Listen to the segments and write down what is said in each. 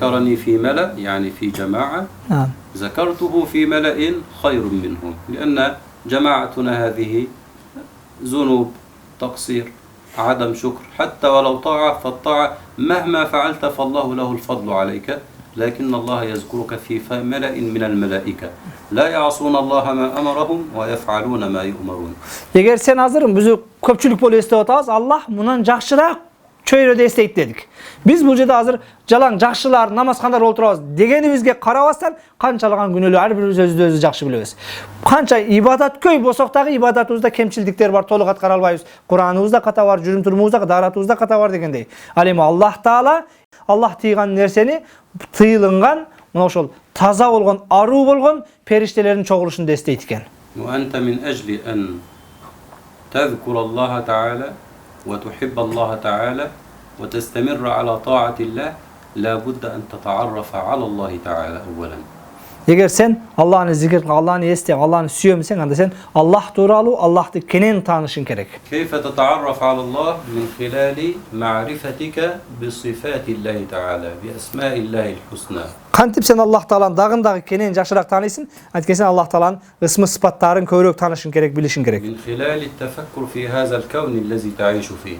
ذكرني في ملأ يعني في جماعة ذكرته في ملأ خير منهم لأن جماعتنا هذه ذنوب تقصير عدم شكر حتى ولو طاعة فالطاعة مهما فعلت فالله له الفضل عليك لكن الله يذكرك في ملأ من الملائكة لا يعصون الله ما أمرهم ويفعلون ما يؤمرون. Eğer sen hazırım bizi köpçülük bolu istep atабыз, Allah mundan жакшыраак çöyrөдө istейт dedik. Biz bu жерде hazır жалаң жакшылар намазхандар олтурабыз дегенибизге карабастан канчалыган күнөөлөр ар бирибиз өзүбүздү жакшы билебиз. Канча ибадаткөй болсок дагы ибадатыбызда кемчилдиктер бар, толук аткара албайбыз. Кураныбызда ката бар, жүрүм турумубузда, дааратыбызда ката бар дегендей. Ал эми Аллах Таала Аллах тийган нерсени тыйылынган, мына ошол таза болгон, аруу болгон периштелердин чогулушунда эстейт экен. وأنت من أجل أن تذكر الله تعالى وتحب الله تعالى وتستمر على طاعة الله لا بد أن تتعرف على الله تعالى أولا. Eğer sen Allah'ını zikir kıl, Allah'ını esteyen, Allah'ını süyömsen, anda sen Allah tuğralı, Allah'ı kenen tanışın gerek. كيف تتعرف على الله من خلال معرفتك بصفات الله تعالى بأسماء الله الحسنى. Kantip sen Allah Taala'nın dağındağı kenen жақшырақ tanıysın, antken sen Allah Taala'nın ısmı sıfatların köyrek tanışın gerek, bilişin gerek. من خلال التفكر في هذا الكون الذي تعيش فيه.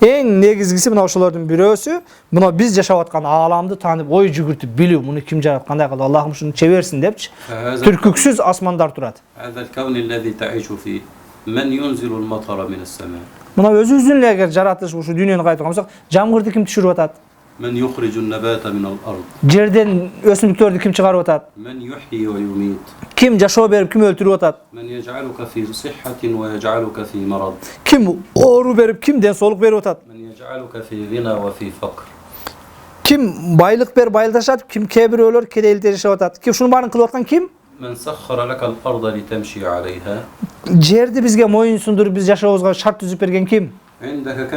En negizgisi mına ошолордун бирөөсү, мына биз жашап аткан ааламды таанып, ой жүгүртүп билүү, муну ким жараткандай кылды, Аллахым шуну чеберсин депчи. Түркүксүз асмандар турат. هذا الكون الذي تعيش فيه من ينزل المطر من السماء. Мына өзүбүздүн эле эгер жаратылыш ушу дүйнөнү кайтып алсак, жамгырды ким түшүрүп атат? من يخرج النبات من الأرض. Жерден өсүмдүктөрдү ким чыгарып атат? من يحيي ويميت. Kim жашоо берип, ким өлтүрүп атат? من يجعلك في صحة ويجعلك في مرض. Kim оору берип, ким денсаулык берип атат? من يجعلك في غنى وفي فقر. Kim байлык берип байлдашат, ким кээ бирөөлөр кедейликте жашап атат? Kim шунун баарын кылып аткан ким? من سخر لك الأرض لتمشي عليها. Жерди бизге моюн сундуруп биз жашообузга шарт түзүп берген ким? عندك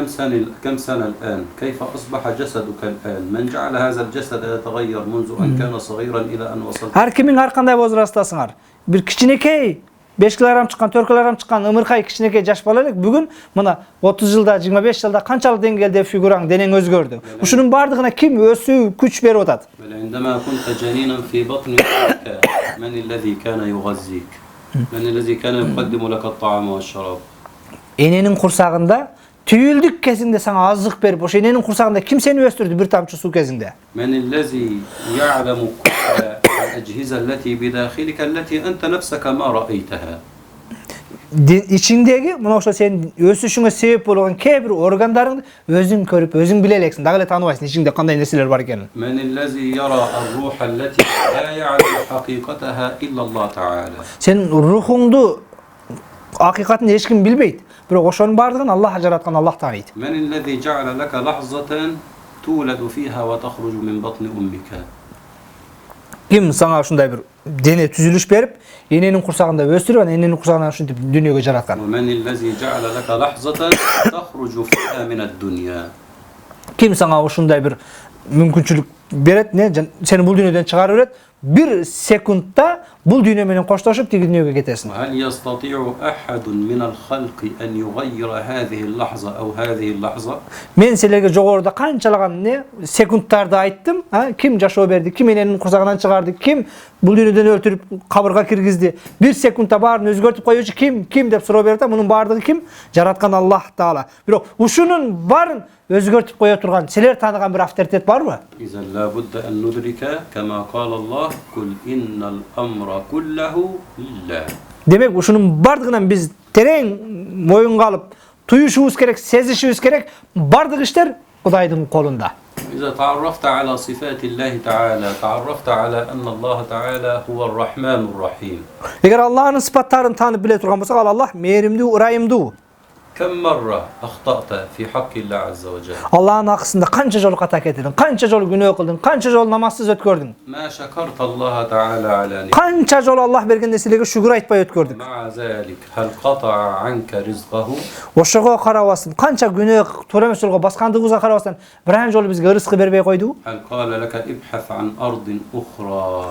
كم سنة الآن؟ كيف أصبح جسدك الآن؟ من جعل هذا الجسد يتغير منذ أن كان صغيرا إلى أن وصلت؟ Ар кимин ар кандай возрастасыңар. Бир кичинекей 5 килограмм чыккан, 4 килограмм чыккан ымыркай кичинекей жаш бала элек бүгүн мына 30 жылда, 25 жылда канчалык деңгээлде фигураң, денең өзгөрдү. Ушунун бардыгына ким өсүү, күч берип атат? عندما كنت جنينا في بطن أمك من الذي كان يغذيك؟ من الذي كان يقدم لك الطعام والشراب؟ Эненин курсагында түйүлдүк кезинде сага азык берип, ошо эненин курсагында ким сени өстүрдү бир тамчы суу кезинде? من الذي يعلم كل الأجهزة التي بداخلك التي أنت نفسك ما رأيتها؟ İçindегі, мына ошо сенин өсүшүңө себеп болгон кээ бир органдарыңды өзүң көрүп, өзүң биле элексиң, дагы эле тааныбайсың ичиңде кандай нерселер бар экенин. من الذي يرى الروح التي لا يعلم حقيقتها إلا الله تعالى. Сен рухуңду акыйкатын эч ким билбейт. Бирок ошонун бардыгын Аллах жараткан, Аллах тааныйт. من الذي جعل لك لحظة تولد فيها وتخرج من بطن أمك. Ким сага ушундай бир дене түзүлүш берип, эненин курсагында өстүрүп, эненин курсагынан ушинтип дүйнөгө жараткан. ومن الذي جعل لك لحظة تخرج فيها من الدنيا. Ким сага ушундай бир мүмкүнчүлүк берет, сени бул дүйнөдөн чыгарып берет, bir sekundda bul dünya менен коштошуп тиги дүйнөгө кетесиң. هل يستطيع أحد من الخلق أن يغير هذه اللحظة أو هذه اللحظة؟ Мен силерге жогоруда канчалаган секундтарды айттым, ким жашоо берди, ким эненин курсагынан чыгарды, ким бул дүйнөдөн өлтүрүп кабырга киргизди. Bir секундда баарын өзгөртүп коюучу ким деп суроо берет, мунун баардыгы ким? Жараткан Аллах Таала. Бирок ушунун баарын өзгөртүп кое турган силер тааныган бир авторитет барбы? إذا لابد أن ندرك كما قال الله قل إن الأمر كله لله. Demek ушунун бардыгынан биз терең моюнга алып, туюшубуз керек, сезишибиз керек, бардык иштер Кудайдын колунда. إذا تعرفت على صفات الله تعالى تعرفت على أن الله تعالى هو الرحمن الرحيم. Эгер Аллахтын сыпаттарын таанып биле турган болсак, ал Аллах мээримдүү, ырайымдуу. كم مرة أخطأت في حق الله عز وجل؟ Allah'ın hakkında kança жолу kata ketildin, kança жолу günah kıldın, kança jol namazsız ötkördün. ما شكرت الله تعالى على نعمته. Kança jol Allah bergen nesilige şükür aytpay ötkördük. مع ذلك هل قطع عنك رزقه؟ Oşoga karabasın, kança günah to'ra emas jolga baskandыгыбызга карабастан, biran jol bizge rızkı berбей koydu. هل قال لك ابحث عن أرض أخرى؟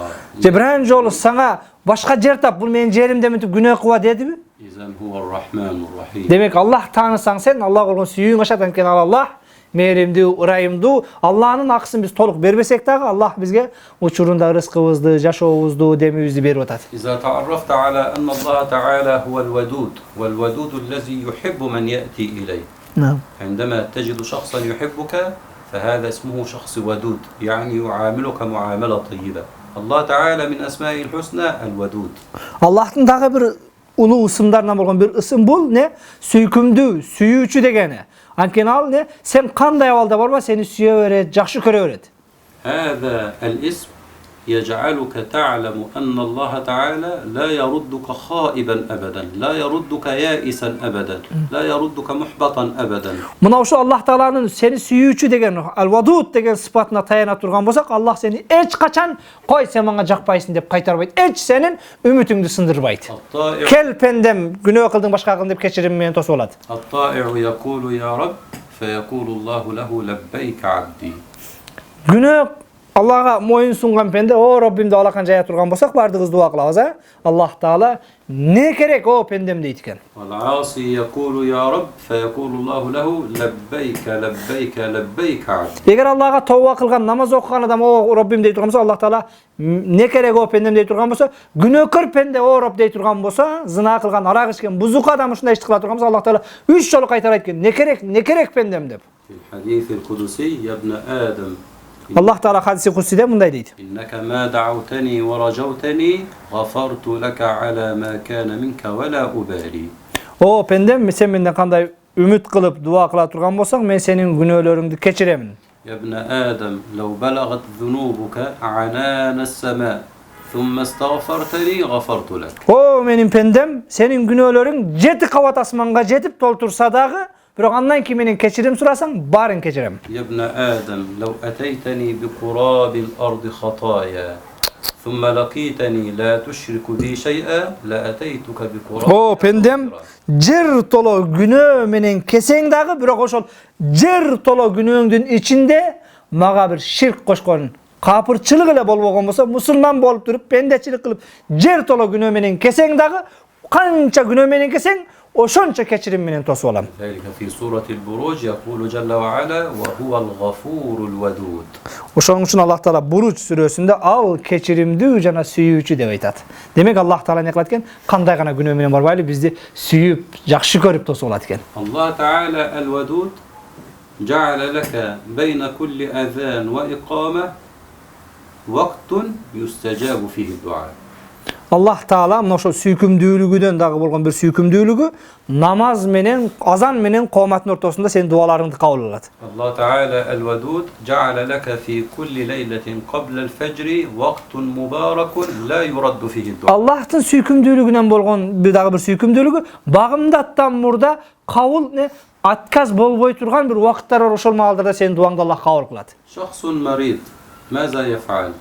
Je biran jol sana başka jer tap, bul menin jerim demetip günah kıla dedi mi? إذن هو الرحمن الرحيم. Demek Allah tanısan sen, Allah olgun süyüğün aşatan ken Allah мээримдүү, ырайымдуу. Алланын акысын биз толук бербесек дагы Аллах бизге учурунда рызкыбызды, жашообузду, демибизди берип атат. إذا تعرفت على أن الله تعالى هو الودود والودود الذي يحب من يأتي إليه. نعم. عندما تجد شخصا يحبك فهذا اسمه شخص ودود، يعني يعاملك معاملة طيبة. الله تعالى من أسمائه الحسنى الودود. Allah'ın dagы bir улуу ысымдарынан болгон bir ысым бул не? Сүйкүмдүү, сүйүүчү дегени. Анткени ал не? Сен кандай абалда барба, сени сүйө берет, жакшы көрө берет. هذا الاسم يجعلك تعلم أن الله تعالى لا يردك خائبا أبدا، لا يردك يائسا أبدا، لا يردك محبطا أبدا. Мына ошо Аллах Тааланын сени сүйүүчү деген, ал-Вадуд деген сыпатына таяна турган болсак, Аллах сени эч качан кой сен мага жакпайсың деп кайтарбайт. Эч сенин үмүтүңдү сындырбайт. Кел пендем, күнөө кылдың башка кылдың деп кечирим менен тосуп алат. الطائع يقول يا رب فيقول الله له لبيك عبدي. Күнөө Аллага моюн сунган пенде, о Роббимди алакан жая турган болсак, бардыгыбыз дуа кылабыз, а? Аллах Таала не керек о пендем дейт экен. والعاصي يقول يا رب فيقول الله له لبيك لبيك لبيك عبدي. Эгер Аллага тооба кылган, намаз окуган адам о Роббим дей турган болсо, Аллах Таала не керек о пендем дей турган болсо, күнөөкөр пенде о Роб дей турган болсо, зына кылган, арак ичкен, бузук адам ушундай иш кыла турган болсо, Аллах Таала 3 жолу кайтарат экен. Не керек пендем деп. في الحديث القدسي يا ابن آدم Аллах Таала хадиси кудсиде мындай дейт. إنك ما دعوتني ورجوتني غفرت لك على ما كان منك ولا أبالي. О пендем, сен менден кандай үмүт кылып дуа кыла турган болсоң, мен сенин күнөөлөрүңдү кечиремин. يا ابن آدم لو بلغت ذنوبك عنان السماء ثم استغفرتني غفرت لك. О менин пендем, сенин күнөөлөрүң 7 кабат асманга жетип толтурса дагы, бирок андан кийин менен кечирим сурасаң, баарын кечирем. يا ابن آدم لو أتيتني بقراب الأرض خطايا ثم لقيتني لا تشرك بي شيئا لأتيتك بقراب. О пендем, жер толо күнөө менен кесең дагы, бирок ошол жер толо күнөөңдүн ичинде мага бир ширк кошкон, капырчылык эле болбогон болсо, мусулман болуп туруп, пендечилик кылып, жер толо күнөө менен кесең дагы, канча күнөө менен кесең, ошончо кечирим менен тосуп алам. ذلك في سورة البروج يقول جل وعلا وهو الغفور الودود. Ошоның үчүн Аллах Таала Буруч сүрөсүндө ал кечиримдүү жана сүйүүчү деп айтат. Демек Аллах Таала не кылат экен? Кандай гана күнөө менен барбайлы, бизди сүйүп, жакшы көрүп тосуп алат экен. الله تعالى الودود جعل لك بين كل أذان وإقامة وقت يستجاب فيه الدعاء. Аллах Таала мына ошо сүйкүмдүүлүгүдөн дагы болгон бир сүйкүмдүүлүгү, намаз менен, азан менен кооматтын ортосунда сенин дуаларыңды кабыл алат. الله تعالى الودود جعل لك في كل ليلة قبل الفجر وقت مبارك لا يرد فيه الدعاء. Аллахтын сүйкүмдүүлүгүнөн болгон дагы бир сүйкүмдүүлүгү, багымдаттан мурда кабыл отказ болбой турган бир убакыттар бар, ошол маалдарда сенин дуаңды Аллах кабыл кылат. شخص مريض ماذا يفعل؟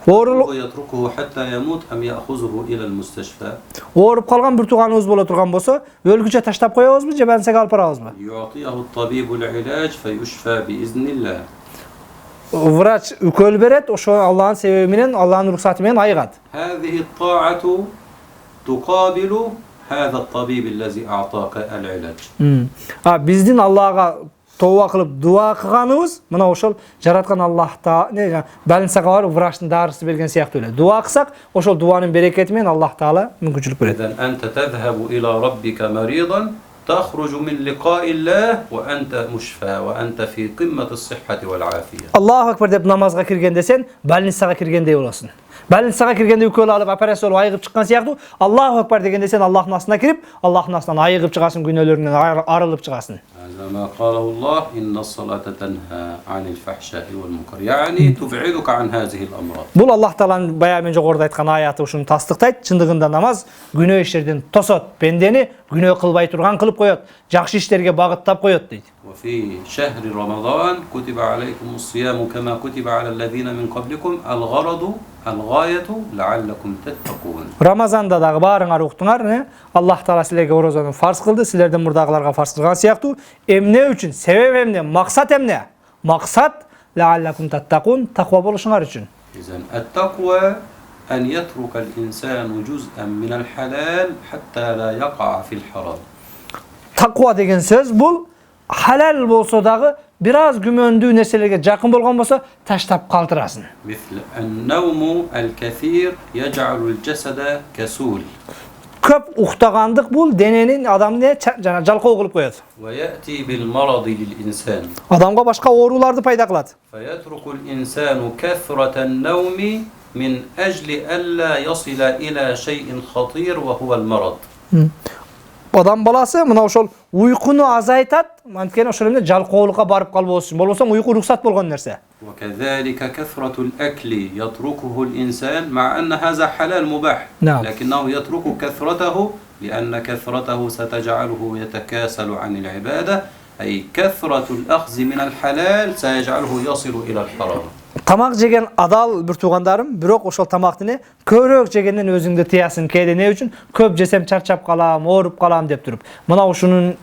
Ооруп يتركه حتى يموت أم يأخذه إلى المستشفى؟ калган бир тууганыбыз боло турган болсо, өлгүчө таштап коебузбу же больницага алып барабызбы? يعطيه الطبيب العلاج فيشفى بإذن الله. Врач үкөл берет, ошо Аллахын себеби менен, Аллахын уруксаты менен айыгат. هذه الطاعة تقابل هذا الطبيب الذي أعطاك العلاج. Биздин Аллага тооба кылып дуа кылганыбыз, мына ошол жараткан Аллахта, больницага барып врачтын дарысы берген сыяктуу эле. Дуа кылсак, ошол дуанын берекети менен Аллах Таала мүмкүнчүлүк берет. إذا أنت تذهب إلى ربك مريضا تخرج من لقاء الله وأنت مشفى وأنت في قمة الصحة والعافية. Аллаху акбар деп намазга киргенде сен больницага киргендей болосуң. Больницага киргенде үкөл алып операция болуп айыгып чыккан сыяктуу, Аллаху акбар дегенде сен Аллахтын астына кирип, Аллахтын астынан айыгып чыгасың, күнөөлөрүңдөн арылып чыгасың. هذا ما قاله الله إن الصلاة تنهى عن الفحشاء والمنكر يعني تبعدك عن هذه الأمراض. Бул Аллах Тааланын баягы мен жогоруда айткан аяты ушуну тастыктайт. Чындыгында намаз күнөө иштерден тосот, пендени күнөө кылбай турган кылып коёт, жакшы иштерге багыттап коёт дейт. وفي شهر رمضان كتب عليكم الصيام كما كتب على الذين من قبلكم الغاية لعلكم تتقون. Рамазанда дагы баарыңар уктуңар, Аллах Таала силерге орозону фарз кылды, силерден мурдагыларга фарз кылган сыяктуу. Эмне үчүн? Себеп эмне? Максат эмне? Максат лааллакум таттакун, таква болушуңар үчүн. إذن التقوى أن يترك الإنسان جزءا من الحلال حتى لا يقع في الحرام. Таква деген сөз бул халал болсо дагы biraz күмөндүү нерселерге жакын болгон болсо таштап калтырасың. مثل النوم الكثير يجعل الجسد كسول. Көп уктагандык бул дененин адамды жана жалкоо кылып коет. ويأتي بالمرض للإنسان. Адамга башка ооруларды пайда кылат. فيترك الإنسان كثرة النوم من أجل ألا يصل إلى شيء خطير وهو المرض. Адам баласы мына ошол уйкуну азайтат, анткени ошол эмне жалкоолукка барып калбосы үчүн. Болбосо уйку уруксат болгон нерсе. وكذلك كثرة الأكل يتركه الإنسان مع أن هذا حلال مباح. نعم. لكنه يترك كثرته لأن كثرته ستجعله يتكاسل عن العبادة، أي كثرة الأخذ من الحلال سيجعله يصل إلى الحرام. Тамак жеген адал бир туугандарым, бирок ошол тамактыны көбүрөөк жегенден өзүңдү тыясың. Кээде эмне үчүн? Көп жесем чарчап калам, ооруп калам деп туруп. Мына ушунун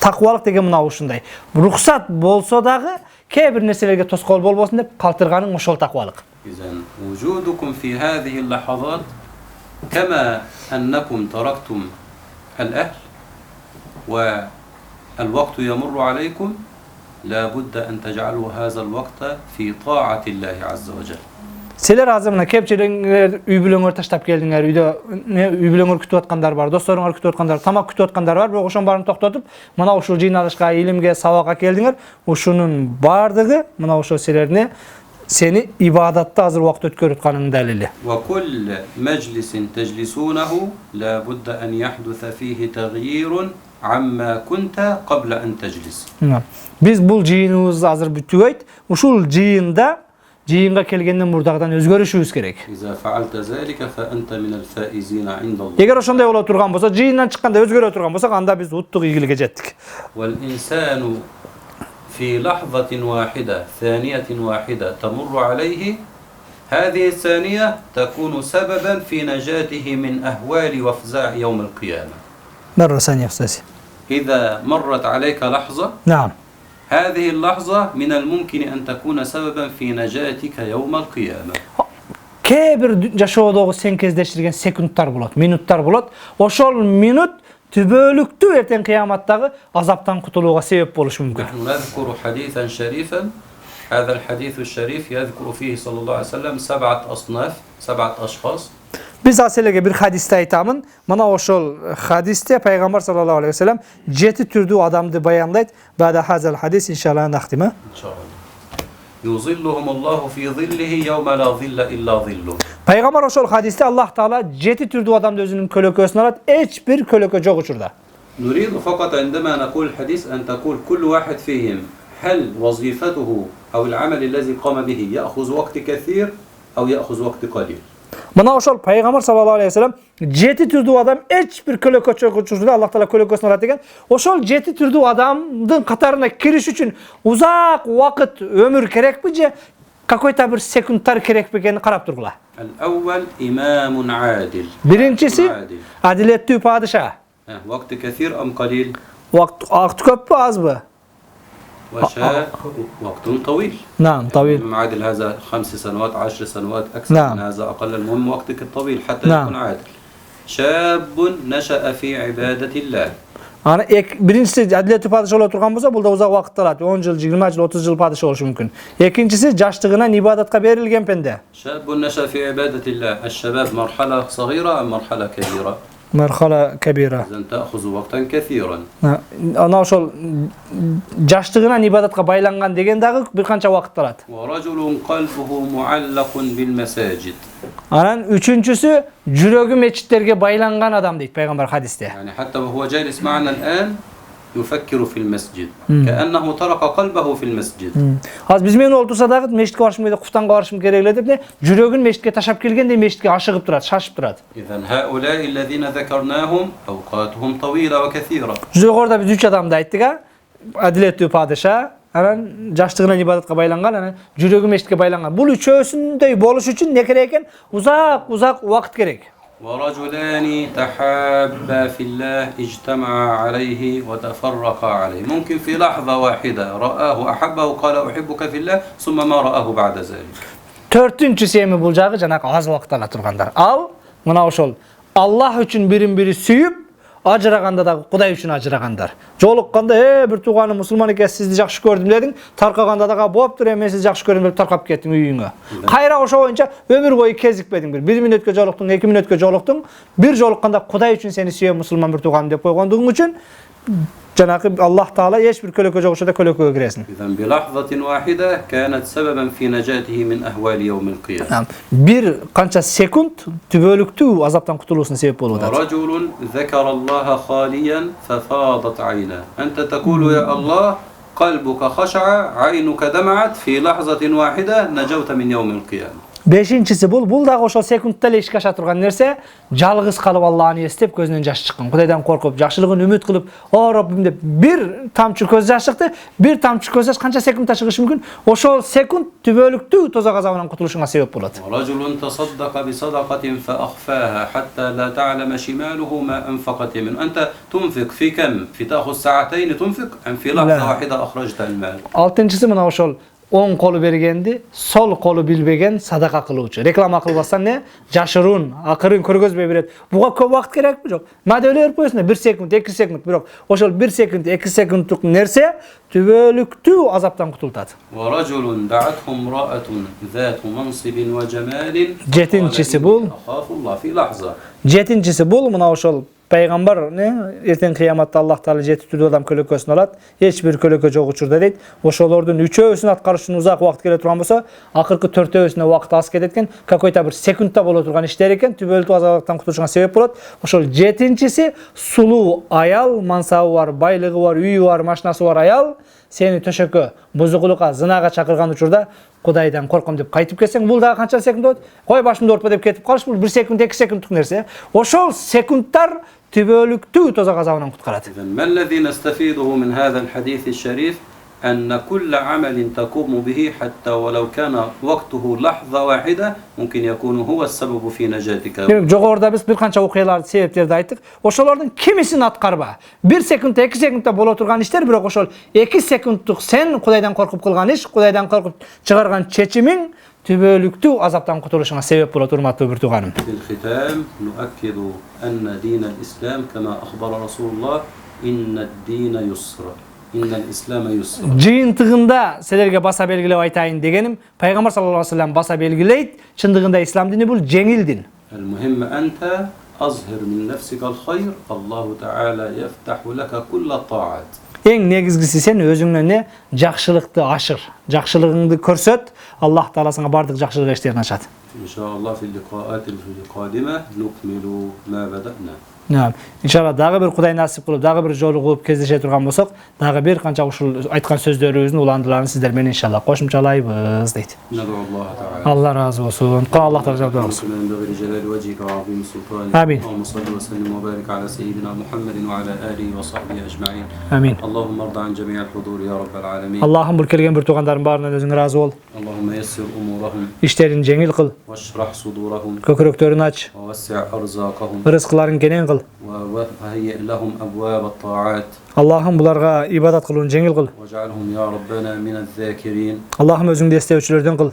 такыбалык деген мына ушундай. Рухсат болсо дагы кээ бир нерселерге тоскоол болбосун деп калтырганың ошол такыбалык. إذن وجودكم في هذه اللحظات كما أنكم تركتم الأهل والوقت يمر عليكم لا بد أن تجعلوا هذا الوقت في طاعة الله عز وجل. Силер азыр мына кепчилиңер үй бүлөңөр таштап келдиңер, үйдө үй бүлөңөр күтүп аткандар бар, досторуңар күтүп аткандар, тамак күтүп аткандар бар, бирок ошонун баарын токтотуп, мына ушул жыйналышка, илимге, сабакка келдиңер. Ушунун бардыгы мына ошол силерни seni ibadatta hazır vakit ötkörütkanın delili. وكل مجلس تجلسونه لا بد أن يحدث فيه تغيير عما كنت قبل أن تجلس. Biz bu jıyınımızı hazır bütügeyt. Uşul jıyınga kelgenden buradagıdan özgörüşübüz gerek. إذا فعلت ذلك فأنت من الفائزين عند الله. Eger ошондой боло турган болсо, жыйындан чыкканда өзгөрө турган болсок, анда биз уттук ийгиликке жеттик. والإنسان في لحظة واحدة ثانية واحدة تمر عليه هذه الثانية تكون سببا في نجاته من أهوال وفزاع يوم القيامة. مرة ثانية أستاذي. إذا مرت عليك لحظة نعم. هذه اللحظة من الممكن أن تكون سببا في نجاتك يوم القيامة. Kebir jашоодогу sen кездештирген секундтар болот, минуттар болот. Ошол минут түбөлүктүү эртең кыяматтагы азаптан кутулууга себеп болушу мүмкүн. نحن نذكر حديثا شريفا هذا الحديث الشريف يذكر فيه صلى الله عليه وسلم سبعة أشخاص. Biz aselege bir hadiste aytamın. Mana oşol hadiste Peygamber sallallahu aleyhi ve sellem 7 türdүү adamды баяндайт. Ba'da hazal hadis inşallah naxtima. İnşallah. Yuzilluhumullahu fi zillihi yawma la zilla illa zilluh. Peygamber oşol hadiste Allah Taala 7 türdүү adamды özünün kölökösüne alat. Hiç bir kölökö jok uçurda. نريد فقط عندما نقول الحديث أن تقول كل واحد فيهم هل وظيفته أو العمل الذي قام به يأخذ وقت كثير أو يأخذ وقت قليل. Mana oşol Peygamber sallallahu aleyhi ve sellem 7 türdүү adam hiç bir kölökö jok uçurda Allah Taala kölökösüne alat degen. Oşol 7 türdүү adamdын катарына кириш үчүн узак вакыт ömür керекпи же какой-то bir sekundlar керекпи экенин карап тургула. الأول إمام عادل. Birincisi adilettүү padişah. وقت كثير أم قليل؟ Vaqt köp mü az mı? وشاء وقت طويل. نعم طويل. معادل هذا 5 سنوات 10 سنوات أكثر نعم. من هذا أقل المهم وقتك الطويل حتى نعم. يكون عادل. شاب نشأ في عبادة الله. Ana birincisi adilettүү padişah боло турган болсо, бул да узак вакыт алат. 10 жыл, 20 жыл, 30 жыл падишah болушу мүмкүн. Экинчиси жаштыгынан ибадатка берилген пенде. شاب نشأ في عبادة الله. الشباب مرحلة صغيرة أم مرحلة كبيرة؟ Marhala kebira. إذن تأخذ وقتا كثيرا. Ana ошол жаштыгынан ибадатка байланган деген дагы бир канча вакыт алат. ورجل قلبه معلق بالمساجد. Анан үчүнчүсү жүрөгү мечиттерге байланган адам дейт Peygamber hadiste. يعني حتى وهو جالس معنا الآن يفكر في المسجد كأنه ترك قلبه في المسجد. Az biz meni oltursa dagы мечитке барышым керек, куфтанга барышым керек эле деп не жүрөгүн мечитке ташап келгенде мечитке ашыгып турат, шашып турат. إذن هؤلاء الذين ذكرناهم أوقاتهم طويلة وكثيرة. Жогоруда биз 3 адамды айттык, адилеттүү падыша, анан жаштыгынан ибадатка байланган, анан жүрөгү мечитке байланган. Бул үчөөсүндөй болуш үчүн не керек экен? Узак убакыт керек. ورجلان تحابا في الله اجتمعا عليه وتفرقا عليه. ممكن في لحظة واحدة رآه أحبه قال أحبك في الله ثم ما رآه بعد ذلك. Төртүнчүсү эми бул жагы жанагы аз убакыт ала тургандар. Ал мына ошол Allah үчүн бирин бири сүйүп, ажыраганда да Кудай үчүн ажырагандар. Жолукканда бир тууганым мусулман экен, сизди жакшы көрдүм дедиң, таркаганда дагы болуптур, мен сизди жакшы көрдүм деп таркап кеттиң үйүңө. Кайра ошо боюнча өмүр бою кезикпедиң, бир мүнөткө жолуктуң, 2 мүнөткө жолуктуң, бир жолукканда Кудай үчүн сени сүйөм мусулман бир тууганым деп койгондугуң үчүн Cenab-ı Allah Teala hiçbir kölöke jokşada kölöke giresin. İzen bi lahzatin vahide kânet sebeben fi necatihi min ahvali yevmil kıyam. Bir kança sekund tübölüktü azaptan kurtuluşuna sebep olur. Raculun zekarallaha haliyen fefadat ayna. Ente tekulu ya Allah kalbuka haşa'a aynuka dema'at fi lahzatin vahide necavte min yevmil kıyam. Beşinchisi bul dagı ошол секундта эле ишке аша турган нерсе, жалгыз калып Аллахны эстеп көзүнөн жаш чыккан. Кудайдан коркуп, жакшылыгын үмүт кылып, "О Раббим" деп бир тамчы көз жаш чыкты, бир тамчы көз жаш канча секундта чыгышы мүмкүн? Ошол секунд түбөлүктүү тозак азабынан кутулушуңа себеп болот. Raculun tasaddaqa bi sadaqatin fa akhfaha hatta la ta'lama shimaluhu ma anfaqat min. Ente tunfik fi kam? Fi ta'khuz sa'atayn tunfik am fi lahza wahida akhrajta al-mal. Altınчысы мына ошол оң колу бергенди, сол колу билбеген садака кылуучу. Реклама кылбастан не? Жашыруун, акырын көргөзбөй берет. Буга көп убакыт керекпи, жок? Мада өлө берип койсуң, 1 секунд, 2 секунд, бирок ошол 1 секунд, 2 секундтук нерсе түбөлүктүү азаптан кутултат. Wa raculun da'athu imra'atun zatu mansibin wa jamalin. Жетинчиси бул мына ошол Пайгамбар эртең кыяматта Аллах Таала жетиптүү адам көлөкөсүн алат. Эч бир көлөкө жок учурда дейт. Ошолордун 3-өсүн аткарыш үчүн узак убакыт келе турган болсо, акыркы 4-өсүнө убакыт аз кетет экен, какой-то бир секундта боло турган иштер экен, түбөлүктүү азаптан кутулушуңа себеп болот. Ошол жетинчиси сулуу аял, мансабы бар, байлыгы бар, үйү бар, машинасы бар аял сени төшөккө, бузугулукка, зынага чакырган учурда Кудайдан корком деп кайтып келсең, бул дагы канча секунд болот? Кой башымды оорутпа деп кетип калыш, бул 1 секунд, 2 секундтук нерсе. Ошол секундтар түбөлүктүү тозак азабынан куткарат. Меллези нестафидуху мин хазал хадиси шариф أن كل عمل تقوم به حتى ولو كان وقته لحظة واحدة ممكن يكون هو السبب في نجاتك. Жогоруда биз бир канча окуяларды, себептерди айттык. Ошолордун кимисин аткарба. 1 секунд, 2 секундта боло турган иштер, бирок ошол 2 секундтук сен Кудайдан коркуп кылган иш, Кудайдан коркуп чыгарган чечимиң түбөлүктүү азаптан кутулушуңа себеп болот, урматтуу бир тууганым. بالختام نؤكد أن دين الإسلام كما أخبر رسول الله إن الدين يسر. Жыйынтыгында силерге баса белгилеп айтайын дегеним, Пайгамбар саллаллаху алейхи ва саллям баса белгилейт, чындыгында ислам дини бул жеңил дин. المهم أنت أظهر من نفسك الخير الله تعالى يفتح لك كل الطاعات. Эң негизгиси сен өзүңнөн не жакшылыкты ашыр, жакшылыгыңды көрсөт, Аллах Таала сага бардык жакшылык иштерин ачат. إن شاء الله في اللقاءات القادمة نكمل ما بدأنا. Иншалла дагы бир Кудай насип кылып, дагы бир жолугуп кездеше турган болсок, дагы бир канча ушул айткан сөздөрүбүздүн уландыларын сиздер менен иншалла кошумчалайбыз дейт. Алла разы болсун. Аллах Таала жардам берсин. Амин. Амин. Аллахым бул келген бир туугандардын баарынан өзүң разы бол. Иштерин жеңил кыл. Көкүрөктөрүн ач. Рызкыларын кенен кыл. Аллахым буларга ибадат кылуун жеңил кыл. Аллахым өзүңдү эстөөчүлөрдөн кыл.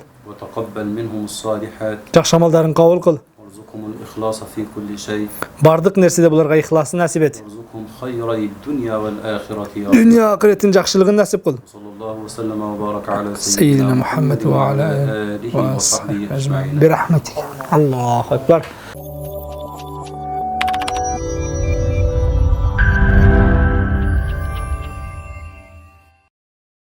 Жакшы амалдарын кабыл кыл. Бардык нерседе буларга ихласын насип эт. Дүйнө акыретин жакшылыгын насип кыл. Сейидина Мухаммад ва аля алихи ва сахбихи ажмаин. Бирахматик. Аллаху акбар.